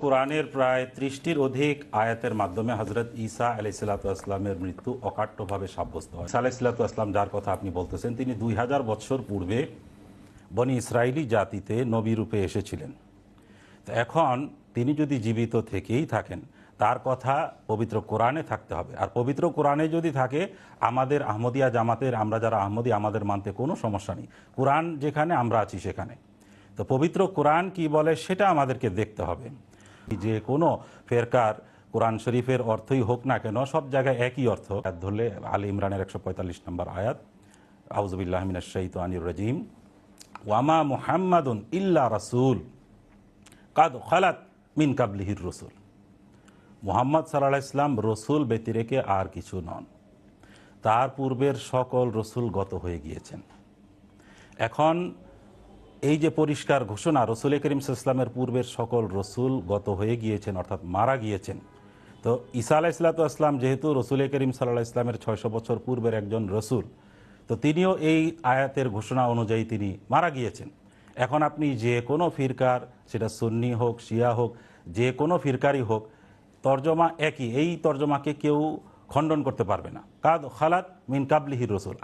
কোরআনের প্রায় ৩০টির অধিক আয়াতের মাধ্যমে হযরত ঈসা আলাইহিসসালামের মৃত্যু অকাট্যভাবে সাব্যস্ত হয়। ঈসা আলাইহিসসালাম যার কথা আপনি বলতেছেন, তিনি ২০০০ বছর পূর্বে বনি ইসরায়েলি জাতিতে নবী রূপে এসেছিলেন। তো এখন তিনি যদি জীবিত থেকেই থাকেন, তার কথা পবিত্র কোরআনে থাকতে হবে। আর পবিত্র কোরআনে যদি থাকে, আমাদের আহমদিয়া জামাতের, আমরা যারা আহমদি, আমাদের মানতে কোনো সমস্যা নেই। কোরআন যেখানে, আমরা আছি সেখানে। তো পবিত্র কোরআন কি বলে সেটা আমাদেরকে দেখতে হবে। যে কোনো ফেরকার কোরআন শরীফের অর্থই হোক না কেন, সব জায়গায় একই অর্থ ধরলে আলী ইমরানের ১৪৫ নম্বর আয়াত, আউযুবিল্লাহি মিনাশ শাইতানির রাজিম, ওয়ামা মুহাম্মাদুন ইল্লা রাসূল কাদ খালাত মিন কাবলিহির রসুল। মুহাম্মদ সাল্লাল্লাহু আলাইহি ওয়াসাল্লাম রসুল ব্যতিরেকে আর কিছু নন, তার পূর্বের সকল রসুল গত হয়ে গিয়েছেন। এখন এই যে পরিষ্কার ঘোষণা, রসুল করিম সাল্লাল্লাহু আলাইহি ওয়াসাল্লামের পূর্বের সকল রসুল গত হয়ে গিয়েছেন, অর্থাৎ মারা গিয়েছেন। তো ঈসা আলাইহিস সালাম যেহেতু রসুল করিম সাল্লাল্লাহু আলাইহি ওয়াসাল্লামের ৬০০ বছর পূর্বের একজন রসুল, তো তিনিও এই আয়াতের ঘোষণা অনুযায়ী তিনি মারা গিয়েছেন। এখন আপনি যে কোনো ফিরকার, সেটা সুন্নি হোক, শিয়া হোক, যে কোনো ফিরকারই হোক, তর্জমা একই। এই তর্জমাকে কেউ খণ্ডন করতে পারবে না। কাদ খালাত মিন কাবলিহির রসুল।